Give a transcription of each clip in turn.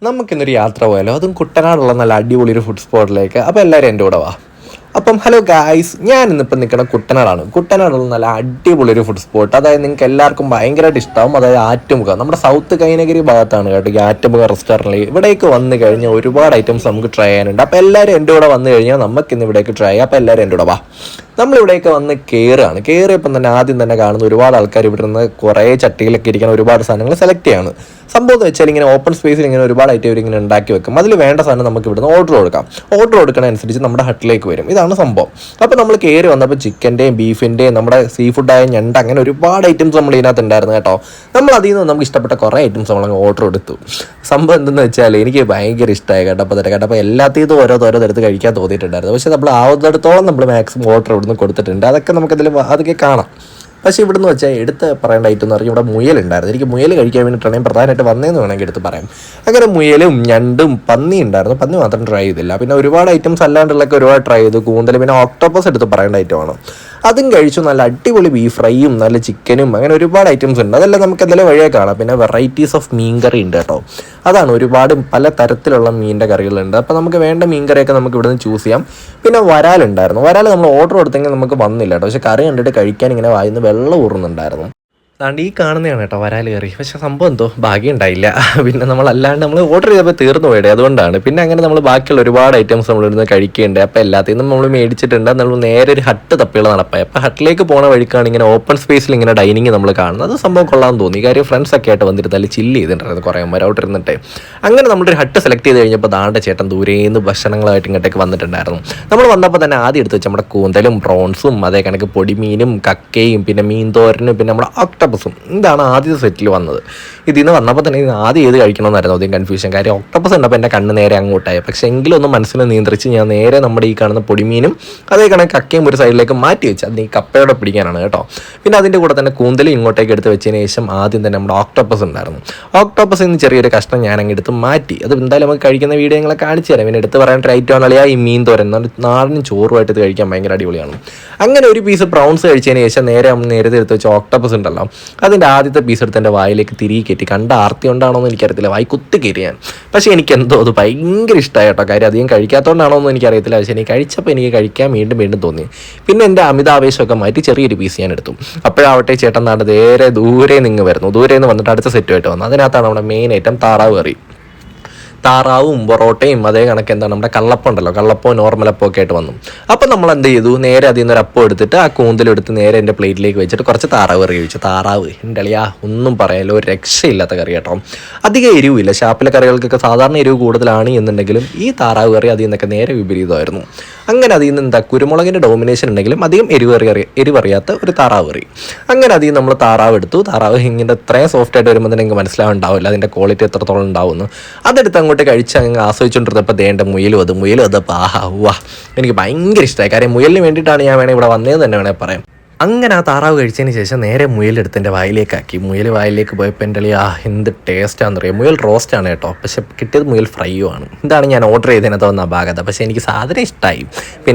നമുക്കിന്നൊരു യാത്ര പോയാലോ, അതും കുട്ടനാടുള്ള നല്ല അടിപൊളി ഒരു ഫുഡ് സ്പോട്ടിലേക്ക്. അപ്പോൾ എല്ലാവരും എൻ്റെ കൂടെ വാ. അപ്പം ഹലോ ഗായ്സ്, ഞാൻ ഇന്നിപ്പം നിൽക്കുന്ന കുട്ടനാടാണ്. കുട്ടനാടുള്ള നല്ല അടിപൊളി ഒരു ഫുഡ് സ്പോട്ട്. അതായത് നിങ്ങൾക്ക് എല്ലാവർക്കും ഭയങ്കരമായിട്ട് ഇഷ്ടമാവും. അതായത് ആറ്റുമുഖം, നമ്മുടെ സൗത്ത് കൈനഗിരി ഭാഗത്താണ് കേട്ടോ ഈ ആറ്റുമുഖം റെസ്റ്റോറൻറ്റിൽ. ഇവിടേക്ക് വന്നു കഴിഞ്ഞാൽ ഒരുപാട് ഐറ്റംസ് നമുക്ക് ട്രൈ ചെയ്യാനുണ്ട്. അപ്പോൾ എല്ലാവരും എൻ്റെ കൂടെ വന്നു കഴിഞ്ഞാൽ നമുക്കിന്ന് ഇവിടേക്ക് ട്രൈ ചെയ്യാം. അപ്പോൾ എല്ലാവരും എൻ്റെ കൂടെ വാ. നമ്മളിവിടേക്ക് വന്ന് കയറിയപ്പം തന്നെ ആദ്യം തന്നെ കാണുന്ന ഒരുപാട് ആൾക്കാർ ഇവിടെ നിന്ന് കുറേ ചട്ടികളൊക്കെ ഇരിക്കുന്ന ഒരുപാട് സാധനങ്ങൾ സെലക്ട് ചെയ്യാണ്. സംഭവം എന്ന് വെച്ചാൽ ഇങ്ങനെ ഓപ്പൺ സ്പേസിൽ ഇങ്ങനെ ഒരുപാട് ഐറ്റം ഇവരിങ്ങനെ ഉണ്ടാക്കി വെക്കും. അതിൽ വേണ്ട സാധനം നമുക്ക് ഇവിടുന്ന് ഓർഡർ കൊടുക്കാം. ഓർഡർ കൊടുക്കണതനുസരിച്ച് നമ്മുടെ ഹട്ടിലേക്ക് വരും. ഇതാണ് സംഭവം. അപ്പോൾ നമ്മൾ കയറി വന്നപ്പോൾ ചിക്കൻ്റെയും ബീഫിൻ്റെയും നമ്മുടെ സീ ഫുഡായ ഞണ്ട് അങ്ങനെ ഒരുപാട് ഐറ്റംസ് നമ്മൾ ഇതിനകത്ത് ഉണ്ടായിരുന്നു കേട്ടോ. നമ്മൾ അതിൽ നിന്ന് നമുക്ക് ഇഷ്ടപ്പെട്ട കുറേ ഐറ്റംസ് നമ്മളങ്ങ് ഓർഡർ കൊടുത്തു. സംഭവം എന്തെന്ന് വെച്ചാൽ എനിക്ക് ഭയങ്കര ഇഷ്ടമായി കേട്ടപ്പോൾ എല്ലാത്തിനും ഓരോ തരത്ത് കഴിക്കാൻ തോന്നിയിട്ടുണ്ടായിരുന്നു. പക്ഷേ നമ്മൾ ആവുന്നിടത്തോളം നമ്മൾ മാക്സിമം ഓർഡർ ഇവിടുന്ന് കൊടുത്തിട്ടുണ്ട്. അതൊക്കെ നമുക്കതിൽ അതൊക്കെ കാണാം. പക്ഷേ ഇവിടുന്ന് വെച്ചാൽ എടുത്ത് പറയേണ്ട ഐറ്റം എന്ന് പറഞ്ഞാൽ ഇവിടെ മുയലുണ്ടായിരുന്നു. എനിക്ക് മുയൽ കഴിക്കാൻ വേണ്ടിയിട്ടാണ് പ്രധാനമായിട്ട് വന്നതെന്ന് വേണമെങ്കിൽ എടുത്ത് പറയാം. അങ്ങനെ മുയലും ഞണ്ടും പന്നി ഉണ്ടായിരുന്നു. പന്നി മാത്രം ട്രൈ ചെയ്തില്ല. പിന്നെ ഒരുപാട് ഐറ്റംസ് അല്ലാണ്ടുള്ളൊക്കെ ഒരുപാട് ട്രൈ ചെയ്തു. കൂന്തൽ, പിന്നെ ഓക്ടോപ്പസ് എടുത്ത് പറയേണ്ട ഐറ്റമാണ്. അതും കഴിച്ചു. നല്ല അടിപൊളി ബീഫ് ഫ്രൈയും നല്ല ചിക്കനും അങ്ങനെ ഒരുപാട് ഐറ്റംസ് ഉണ്ട്. അതെല്ലാം നമുക്ക് എന്തെങ്കിലും വഴിയെ കാണാം. പിന്നെ വെറൈറ്റീസ് ഓഫ് മീൻ കറി ഉണ്ട് കേട്ടോ. അതാണ് ഒരുപാട് പല തരത്തിലുള്ള മീനിൻ്റെ കറികളുണ്ട്. അപ്പോൾ നമുക്ക് വേണ്ട മീൻ കറിയൊക്കെ നമുക്ക് ഇവിടുന്ന് ചൂസ് ചെയ്യാം. പിന്നെ വരാലുണ്ടായിരുന്നു. വരാൽ നമ്മൾ ഓർഡർ കൊടുത്തെങ്കിൽ നമുക്ക് വന്നില്ല കേട്ടോ. പക്ഷേ കറി കണ്ടിട്ട് കഴിക്കാൻ ഇങ്ങനെ വായിന്ന് വെള്ളം ഊറുന്നുണ്ടായിരുന്നു. അതുകൊണ്ട് ഈ കാണുന്നതാണ് കേട്ടോ വരാൽ കറി. പക്ഷേ സംഭവം എന്തോ ഭാഗ്യം ഉണ്ടായില്ല. പിന്നെ നമ്മൾ ഓർഡർ ചെയ്തപ്പോൾ തീർന്നു പോയിടേ, അതുകൊണ്ടാണ്. പിന്നെ അങ്ങനെ നമ്മൾ ബാക്കിയുള്ള ഒരുപാട് ഐറ്റംസ് നമ്മളിരുന്ന് കഴിക്കേണ്ടത്. അപ്പോൾ എല്ലാത്തിനും നമ്മൾ മേടിച്ചിട്ടുണ്ട്. നമ്മൾ നേരെ ഒരു ഹട്ട് തപ്പിയുള്ള നടപ്പായി. അപ്പോൾ ഹട്ടിലേക്ക് പോണ വഴിക്കാണ് ഇങ്ങനെ ഓപ്പൺ സ്പേസിൽ ഇങ്ങനെ ഡൈനിങ് നമ്മൾ കാണുന്നത്. അത് സംഭവം കൊള്ളാമെന്ന് തോന്നി. കാര്യം ഫ്രണ്ട്സൊക്കെ ആയിട്ട് വന്നിരുന്നാൽ ചില്ല് ചെയ്തിട്ടുണ്ടായിരുന്നു കുറേ അവിടെ ഇരുന്നിട്ട്. അങ്ങനെ നമ്മളൊരു ഹട്ട് സെലക്ട് ചെയ്ത് കഴിഞ്ഞപ്പോൾ ദാണ്ട ചേട്ടൻ ദൂരേന്ന് ഭക്ഷണങ്ങളായിട്ട് ഇങ്ങോട്ടേക്ക് വന്നിട്ടുണ്ടായിരുന്നു. നമ്മൾ വന്നപ്പോൾ തന്നെ ആദ്യം എടുത്ത് വെച്ചാൽ നമ്മുടെ കൂന്തലും പ്രോൺസും അതേ കണക്ക് പൊടിമീനും കക്കയും പിന്നെ മീൻ തോരനും പിന്നെ നമ്മുടെ ഒക്ടോപ്പസും. ഇതാണ് ആദ്യത്തെ സെറ്റിൽ വന്നത്. ഇതിൽ നിന്ന് വന്നപ്പോൾ തന്നെ ആദ്യം ഏത് കഴിക്കണമെന്നായിരുന്നു ആദ്യം കൺഫ്യൂഷൻ. കാര്യം ഒക്ടോപ്പസ് ഉണ്ടപ്പോൾ എൻ്റെ കണ്ണ് നേരെ അങ്ങോട്ടായി. പക്ഷേ എങ്കിലും ഒന്ന് മനസ്സിനെ നിയന്ത്രിച്ച് ഞാൻ നേരെ നമ്മുടെ ഈ കാണുന്ന പൊടിമീനും അതേ കണക്ക് കക്കയും ഒരു സൈഡിലേക്ക് മാറ്റി വെച്ച് അത് ഈ കപ്പയോടെ പിടിക്കാനാണ് കേട്ടോ. പിന്നെ അതിൻ്റെ കൂടെ തന്നെ കൂന്തലും ഇങ്ങോട്ടേക്ക് എടുത്ത് വെച്ചതിന് ശേഷം ആദ്യം തന്നെ നമ്മുടെ ഓക്ടോപ്പസ് ഉണ്ടായിരുന്നു. ഓക്ടോപ്പസിൽ നിന്ന് ചെറിയൊരു കഷ്ണം ഞാൻ അങ്ങ് എടുത്ത് മാറ്റി. അത് എന്തായാലും നമുക്ക് കഴിക്കുന്ന വീഡിയോ ഞങ്ങളെ കാണിച്ചു തരാം. പിന്നെ എടുത്ത് പറയാൻ ട്രൈ ചെയ്യാനുള്ള ഈ മീൻ തോരൻ നാടിനും ചോറുമായിട്ട് ഇത് കഴിക്കാൻ ഭയങ്കര അടിപൊളിയാണ്. അങ്ങനെ ഒരു പീസ് പ്രോൺസ് കഴിച്ചതിന് ശേഷം നേരത്തെ എടുത്ത് വെച്ച ഓക്ടോപ്പസ് ഉണ്ടല്ലോ, അതിൻ്റെ ആദ്യത്തെ പീസ് എടുത്ത് എൻ്റെ വായിലേക്ക് തിരികെ കയറ്റി. കണ്ട ആർത്തി കൊണ്ടാണോ എന്ന് എനിക്കറിയത്തില്ല, വായി കുത്തി കയറി ഞാൻ. പക്ഷേ എനിക്ക് എന്തോ അത് ഭയങ്കര ഇഷ്ടമായി കേട്ടോ. കാര്യം അധികം കഴിക്കാത്തതുകൊണ്ടാണോ എന്ന് എനിക്കറിയത്തില്ല. പക്ഷേ എനിക്ക് കഴിച്ചപ്പോൾ എനിക്ക് കഴിക്കാൻ വീണ്ടും തോന്നി. പിന്നെ എൻ്റെ അമിതാവേശമൊക്കെ മാറ്റി ചെറിയൊരു പീസ് ഞാൻ എടുത്തു. അപ്പോഴാവട്ടെ ചേട്ടൻ നാട് നേരെ ദൂരെ നിന്ന് വരുന്നു. ദൂരെ നിന്ന് വന്നിട്ട് അടുത്ത സെറ്റുമായിട്ട് വന്നു. അതിനകത്താണ് നമ്മുടെ മെയിൻ ഐറ്റം താറാവ് കറി. താറാവും പൊറോട്ടയും അതേ കണക്ക് എന്താണ് നമ്മുടെ കള്ളപ്പം ഉണ്ടല്ലോ, കള്ളപ്പോ നോർമലപ്പോ ഒക്കെ ആയിട്ട് വന്നു. അപ്പം നമ്മൾ എന്ത് ചെയ്തു, നേരെ അതിൽ നിന്നൊരു അപ്പം എടുത്തിട്ട് ആ കൂന്തലെടുത്ത് നേരെ എൻ്റെ പ്ലേറ്റിലേക്ക് വെച്ചിട്ട് കുറച്ച് താറാവ് കറി കഴിച്ചു. താറാവ് എൻ്റെ അളിയാ ഒന്നും പറയാലോ, ഒരു രക്ഷയില്ലാത്ത കറി കേട്ടോ. അധികം എരിവില്ല. ഷാപ്പിലെ കറികൾക്കൊക്കെ സാധാരണ എരിവ് കൂടുതലാണ് എന്നുണ്ടെങ്കിലും ഈ താറാവ് കറി അതിൽ നിന്നൊക്കെ നേരെ വിപരീതമായിരുന്നു. അങ്ങനെ അതിൽ നിന്ന് എന്താ കുരുമുളകിൻ്റെ ഡോമിനേഷൻ ഉണ്ടെങ്കിലും അധികം എരിവറിയാത്ത ഒരു താറാവ് കറി. അങ്ങനെ അതിൽ നമ്മൾ താറാവ് എടുത്തു. താറാവ് ഇങ്ങനെ ഇത്രയും സോഫ്റ്റായിട്ട് വരുമ്പോൾ തന്നെ നിങ്ങൾക്ക് മനസ്സിലാവുണ്ടാവില്ല അതിൻ്റെ ക്വാളിറ്റി എത്രത്തോളം ഉണ്ടാവുമെന്ന്. അതെടുത്ത് അങ്ങോട്ട് കഴിച്ച് അങ്ങ് ആസ്വദിച്ചുകൊണ്ടിരുന്നപ്പോൾ ദേണ്ട മുയലും അത് ആഹാ വാ, എനിക്ക് ഭയങ്കര ഇഷ്ടമായി. കാര്യം മുയലിന് വേണ്ടിയിട്ടാണ് ഞാൻ ഇവിടെ വന്നതെന്ന് തന്നെ വേണേൽ പറയാം. അങ്ങനെ ആ താറാവ് കഴിച്ചതിന് ശേഷം നേരെ മുയലെടുത്ത് എൻ്റെ വായിലേക്കാക്കി. മുയൽ വായിലേക്ക് പോയപ്പോൾ എൻ്റെ എന്ത് ടേസ്റ്റാണെന്നറിയാം. മുയൽ റോസ്റ്റാണ് കേട്ടോ, പക്ഷേ കിട്ടിയത് മുയൽ ഫ്രൈയും ആണ്. ഇതാണ് ഞാൻ ഓർഡർ ചെയ്തതിനകത്ത് വന്ന ഭാഗത്ത്. പക്ഷേ എനിക്ക് സാധനം ഇഷ്ടമായി.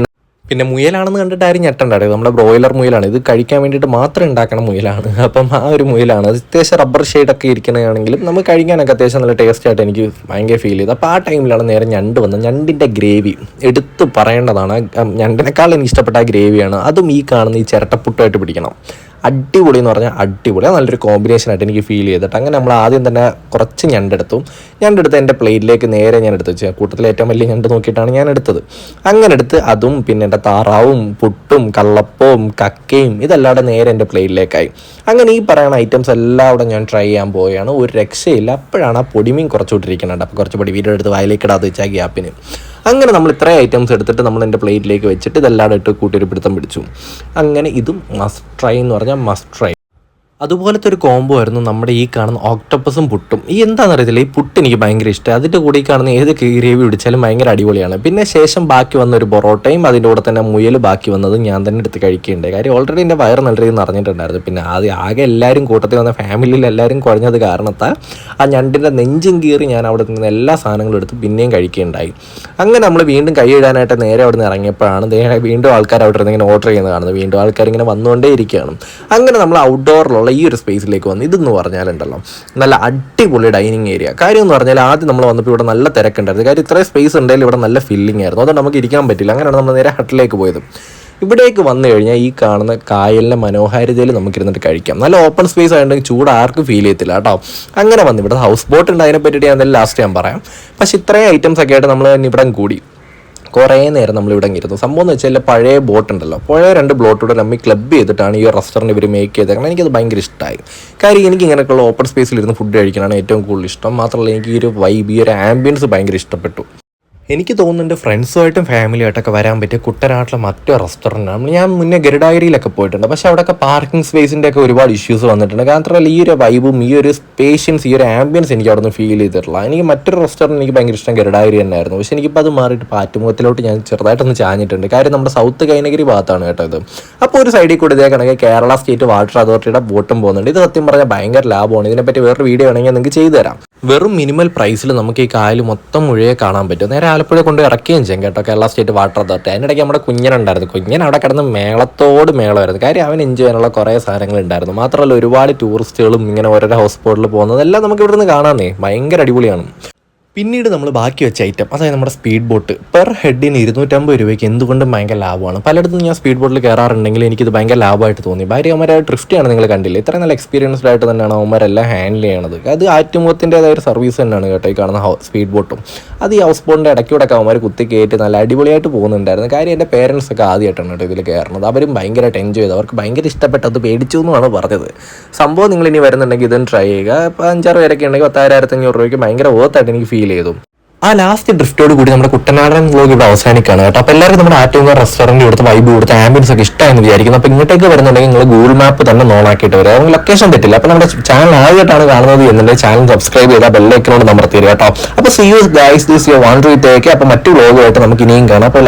പിന്നെ മുയലാണെന്ന് കണ്ടിട്ട് ആരും ഞെട്ടണ്ടായിരുന്നു. നമ്മുടെ ബ്രോയിലർ മുയലാണ്. ഇത് കഴിക്കാൻ വേണ്ടിയിട്ട് മാത്രം ഉണ്ടാക്കണ മുയലാണ്. അപ്പം ആ ഒരു മുയലാണ്. അത് അത്യാവശ്യം റബ്ബർ ഷെയ്ഡൊക്കെ ഇരിക്കണമെങ്കിലും നമുക്ക് കഴിക്കാനൊക്കെ അത്യാവശ്യം നല്ല ടേസ്റ്റായിട്ട് എനിക്ക് ഭയങ്കര ഫീൽ ചെയ്തു. അപ്പോൾ ആ ടൈമിലാണ് നേരെ ഞണ്ട് വന്നത്. ഞണ്ടിൻ്റെ ഗ്രേവി എടുത്ത് പറയേണ്ടതാണ്. ഞണ്ടിനേക്കാൾ എനിക്ക് ഇഷ്ടപ്പെട്ട ആ ഗ്രേവിയാണ്. അതും ഈ കാണുന്ന ഈ ചിരട്ടപ്പുട്ടായിട്ട് പിടിക്കണം. അടിപൊളി എന്ന് പറഞ്ഞാൽ അടിപൊളി. നല്ലൊരു കോമ്പിനേഷനായിട്ട് എനിക്ക് ഫീൽ ചെയ്തിട്ട് അങ്ങനെ നമ്മൾ ആദ്യം തന്നെ കുറച്ച് ഞണ്ടെടുത്ത് എൻ്റെ പ്ലേറ്റിലേക്ക് നേരെ ഞാൻ എടുത്ത് വെച്ചു. കൂട്ടത്തിൽ ഏറ്റവും വലിയ ഞണ്ട് നോക്കിയിട്ടാണ് ഞാൻ എടുത്തത്. അങ്ങനെ എടുത്ത് അതും പിന്നെ എൻ്റെ താറാവും പുട്ടും കള്ളപ്പവും കക്കയും ഇതെല്ലാം നേരെ എൻ്റെ പ്ലേറ്റിലേക്കായി. അങ്ങനെ ഈ പറയുന്ന ഐറ്റംസ് എല്ലാം അവിടെ ഞാൻ ട്രൈ ചെയ്യാൻ പോവുകയാണ്. ഒരു രക്ഷയില്ല. അപ്പോഴാണ് ആ പൊടിമീൻ കുറച്ചുകൊണ്ടിരിക്കുന്നുണ്ട്. അപ്പോൾ കുറച്ച് പൊടി വീഡിയോ എടുത്ത് വായിലേക്ക് ഇടാതെ വെച്ചാൽ ഗ്യാപ്പിന്. അങ്ങനെ നമ്മൾ ഇത്രയും ഐറ്റംസ് എടുത്തിട്ട് നമ്മൾ എൻ്റെ പ്ലേറ്റിലേക്ക് വെച്ചിട്ട് ഇതെല്ലാം ഇട്ട് കൂട്ടിയൊരു പിടുത്തം പിടിച്ചു. അങ്ങനെ ഇതും മസ്റ്റ് ട്രൈ എന്ന് പറഞ്ഞാൽ മസ്റ്റ് ട്രൈ. അതുപോലത്തെ ഒരു കോംബോ ആയിരുന്നു നമ്മുടെ ഈ കാണുന്ന ഓക്ടോപ്പസും പുട്ടും. ഈ എന്താണെന്നറിയത്തില്ല, ഈ പുട്ട് എനിക്ക് ഭയങ്കര ഇഷ്ടമായി. അതിൻ്റെ കൂടെ ഈ കാണുന്ന ഏത് ഗ്രേവി പിടിച്ചാലും ഭയങ്കര അടിപൊളിയാണ്. പിന്നെ ശേഷം ബാക്കി വന്ന ഒരു പൊറോട്ടയും അതിൻ്റെ കൂടെ തന്നെ മുയൽ ബാക്കി വന്നത് ഞാൻ തന്നെ എടുത്ത് കഴിക്കേണ്ടത്. കാര്യം ഓൾറെഡി എൻ്റെ വയറ് നല്ല രീതിയിൽ നിറഞ്ഞിട്ടുണ്ടായിരുന്നു. പിന്നെ ആകെ എല്ലാവരും കൂട്ടത്തിൽ വന്ന ഫാമിലിയിൽ എല്ലാവരും കുഴഞ്ഞത് കാരണത്താൽ ആ ഞണ്ടിൻ്റെ നെഞ്ചും കീറി ഞാൻ അവിടെ നിന്ന് എല്ലാ സാധനങ്ങളും എടുത്ത് പിന്നെയും കഴിക്കുകയുണ്ടായി. അങ്ങനെ നമ്മൾ വീണ്ടും കൈ ഇടാനായിട്ട് നേരെ അവിടെ നിന്ന് ഇറങ്ങിയപ്പോഴാണ് വീണ്ടും ആൾക്കാർ അവിടെ ഇരുന്ന് ഇങ്ങനെ ഓർഡർ ചെയ്യുന്നത് കാണുന്നത്. വീണ്ടും ആൾക്കാർ ഇങ്ങനെ വന്നുകൊണ്ടേ ഇരിക്കുകയാണ്. അങ്ങനെ നമ്മൾ ഔട്ട്ഡോറിലുള്ള ആയിട്ടുള്ള ഈ ഒരു സ്പേസിലേക്ക് വന്ന് ഇതെന്ന് പറഞ്ഞാലുണ്ടല്ലോ നല്ല അടിപൊളി ഡൈനിങ് ഏരിയ. കാര്യം എന്ന് പറഞ്ഞാൽ ആദ്യം നമ്മൾ വന്നപ്പോൾ ഇവിടെ നല്ല തിരക്കുണ്ടായിരുന്നു. കാര്യം ഇത്രയും സ്പേസ് ഉണ്ടെങ്കിൽ ഇവിടെ നല്ല ഫില്ലിംഗ് ആയിരുന്നു. അതുകൊണ്ട് നമുക്ക് ഇരിക്കാൻ പറ്റില്ല. അങ്ങനെയാണ് നമ്മൾ നേരെ ഹട്ടിലേക്ക് പോയത്. ഇവിടേക്ക് വന്നു കഴിഞ്ഞാൽ ഈ കാണുന്ന കായലിൻ്റെ മനോഹാരിതയിൽ നമുക്കിരുന്നിട്ട് കഴിക്കാം. നല്ല ഓപ്പൺ സ്പേസ് ആയിട്ടുണ്ടെങ്കിൽ ചൂട് ആർക്കും ഫീൽ ചെയ്യത്തില്ല കേട്ടോ. അങ്ങനെ വന്നു. ഇവിടെ ഹൗസ് ബോട്ട് ഉണ്ട്, അതിനെ പറ്റിയിട്ട് ഞാൻ എന്തായാലും ലാസ്റ്റ് ഞാൻ പറയാം. പക്ഷേ ഇത്രയും ഐറ്റംസ് ഒക്കെ ആയിട്ട് നമ്മൾ തന്നെ ഇവിടെ കൂടി കുറേ നേരം നമ്മളിവിടെ ഇരുന്നു. സംഭവം എന്ന് വെച്ചാൽ പഴയ ബോട്ട് ഉണ്ടല്ലോ, പഴയ 2 ബോട്ടൂടെ നമ്മൾ ക്ലബ് ചെയ്തിട്ടാണ് ഈ റെസ്റ്റോറൻറ്റ് ഇവർ മേക്ക് ചെയ്തത്. കാരണം എനിക്കത് ഭയങ്കര ഇഷ്ടമായി. കാര്യം എനിക്ക് ഇങ്ങനെയൊക്കെയുള്ള ഓപ്പൺ സ്പേസിലിരുന്ന് ഫുഡ് കഴിക്കാനാണ് ഏറ്റവും കൂടുതൽ ഇഷ്ടം. മാത്രമല്ല എനിക്ക് ഈ ഒരു വൈബ്, ഈ ഒരു ആംബിയൻസ് ഭയങ്കര ഇഷ്ടപ്പെട്ടു. എനിക്ക് തോന്നുന്നുണ്ട് ഫ്രണ്ട്സുമായിട്ടും ഫാമിലിയായിട്ടൊക്കെ വരാൻ പറ്റിയ കുട്ടനാട്ടിലെ മറ്റൊരു റെസ്റ്റോറൻറ്റാണ്. ഞാൻ മുന്നേ ഗരുഡാഗിരിയിലൊക്കെ പോയിട്ടുണ്ട്. പക്ഷേ അവിടെയൊക്കെ പാർക്കിംഗ് സ്പേസിൻ്റെ ഒക്കെ ഒരുപാട് ഇഷ്യൂസ് വന്നിട്ടുണ്ട്. മാത്രമല്ല ഈ ഒരു വൈബും ഈ ഒരു സ്പേഷ്യൻസ്, ഈ ഒരു ആംബിയൻസ് എനിക്ക് അവിടെ നിന്ന് ഫീൽ ചെയ്തിട്ടുള്ള. എനിക്ക് മറ്റൊരു റെസ്റ്റോറൻറ്റ് എനിക്ക് ഭയങ്കര ഇഷ്ടം ഗരുഡാഗിരി തന്നെയായിരുന്നു. പക്ഷേ എനിക്കിപ്പോൾ അത് മാറിയിട്ട് പാറ്റുമുഖത്തിലോട്ട് ഞാൻ ചെറുതായിട്ടൊന്ന് ചാഞ്ഞിട്ടുണ്ട്. കാര്യം നമ്മുടെ സൗത്ത് കൈനഗിരി ഭാഗത്താണ് കേട്ടോ ഇത്. അപ്പോൾ ഒരു സൈഡിൽ കൂടി ഇതേ കണക്ക് കേരള സ്റ്റേറ്റ് വാട്ടർ അതോറിറ്റിയുടെ ബോട്ടും പോകുന്നുണ്ട്. ഇത് സത്യം പറഞ്ഞാൽ ഭയങ്കര ലാഭമാണ്. ഇതിനെപ്പറ്റി വേറൊരു വീഡിയോ വേണമെങ്കിൽ നിങ്ങൾക്ക് ചെയ്തു തരാം. വെറും മിനിമൽ പ്രൈസിൽ നമുക്ക് ഈ കായൽ മൊത്തം മുഴുവൻ കാണാൻ പറ്റും. നേരെ ആലപ്പുഴ കൊണ്ട് ഇറക്കുകയും ചെയ്യും കേട്ടോ, കേരള സ്റ്റേറ്റ് വാട്ടർ അതോറിറ്റി. അതിനിടയ്ക്ക് നമ്മുടെ കുഞ്ഞനുണ്ടായിരുന്നു. കുഞ്ഞൻ അവിടെ കിടന്ന് മേളത്തോട് മേളമായിരുന്നു. കാര്യം അവൻ എൻജോയ് ചെയ്യാനുള്ള കുറേ സാധനങ്ങൾ ഉണ്ടായിരുന്നു. മാത്രമല്ല ഒരുപാട് ടൂറിസ്റ്റുകളും ഇങ്ങനെ ഓരോരോ ഹൗസ് ബോട്ടിൽ പോകുന്നതെല്ലാം നമുക്ക് ഇവിടെ നിന്ന് കാണാമെന്നേ. ഭയങ്കര അടിപൊളിയാണ്. പിന്നീട് നമ്മൾ ബാക്കി വെച്ച ഐറ്റം, അതായത് നമ്മുടെ സ്പീഡ് ബോട്ട് പെർ ഹെഡിന് 250 രൂപയ്ക്ക് എന്തുകൊണ്ടും ഭയങ്കര ലാഭമാണ്. പലയിടത്തും ഞാൻ സ്പീഡ് ബോട്ടിൽ കയറാറുണ്ടെങ്കിൽ എനിക്കിത് ഭയങ്കര ലാഭമായിട്ട് തോന്നി. അവന്മാരെ ഡ്രിഫ്റ്റാണ് നിങ്ങൾ കണ്ടില്ല. ഇത്രയും നല്ല എക്സ്പീരിയൻസ്ഡ് ആയിട്ട് തന്നെയാണ് അവന്മാരെല്ലാം ഹാൻഡിൽ ചെയ്യണത്. അത് ആറ്റുമുഖത്തിൻ്റെതായ ഒരു സർവീസ് തന്നെയാണ് കേട്ടോ ഈ കാണുന്ന സ്പീഡ് ബോട്ടും. അത് ഈ ഹൗസ് ബോട്ടിൻ്റെ ഇടയ്ക്കൂടെയൊക്കെ അവന്മാർ കുത്തി കയറ്റി നല്ല അടിപൊളിയായിട്ട് പോകുന്നുണ്ടായിരുന്നു. കാര്യം എൻ്റെ പേരൻസ് ഒക്കെ ആദ്യമായിട്ടാണ് കേട്ടോ ഇതിൽ കയറുന്നത്. അവരും ഭയങ്കരമായിട്ട് എൻജോയ് ചെയ്തു. അവർക്ക് ഭയങ്കര ഇഷ്ടപ്പെട്ടത് പേടിച്ചു എന്നാണ് പറഞ്ഞത്. സംഭവം നിങ്ങൾ ഇനി വരുന്നുണ്ടെങ്കിൽ ഇതും ട്രൈ ചെയ്യുക. ഇപ്പോൾ 5-6 പേരൊക്കെ ഉണ്ടെങ്കിൽ 10,500 രൂപയ്ക്ക് ഭയങ്കര വർത്തായിട്ട് എനിക്ക് ഫീൽ ചെയ്തു. ആ ലാസ്റ്റ് ഡ്രിഫ്റ്റോട് കൂടി നമ്മുടെ കുട്ടനാടൻ വ്ലോഗ് ഇവിടെ അവസാനിക്കുകയാണ് കേട്ടോ. അപ്പോൾ എല്ലാവർക്കും നമ്മുടെ ആറ്റുമുഖ റെസ്റ്റോറൻറ്റ് ഇവിടുത്തെ വൈബ്, ഇവിടുത്തെ ആംബിയൻസ് ഒക്കെ ഇഷ്ടമായെന്ന് വിചാരിക്കുന്നു. അപ്പോൾ ഇങ്ങോട്ടേക്ക് വരുന്നുണ്ടെങ്കിൽ നിങ്ങൾ ഗൂഗിൾ മാപ്പ് തന്നെ ഓണാക്കിയിട്ട് വരിക. നമുക്ക് ലൊക്കേഷൻ തെറ്റില്ല. അപ്പോൾ നമ്മുടെ ചാനൽ ആദ്യമായിട്ടാണ് കാണുന്നത് എന്നുണ്ടെങ്കിൽ ചാനൽ സബ്സ്ക്രൈബ് ചെയ്താൽ ബെല്ലൈക്കനോട് അമർത്തി തരിക കേട്ടോ. അപ്പോൾ see you guys, this your one two take. അപ്പോൾ മറ്റു വ്ലോഗുമായിട്ട് നമുക്ക് ഇനിയും കാണാം. അപ്പോൾ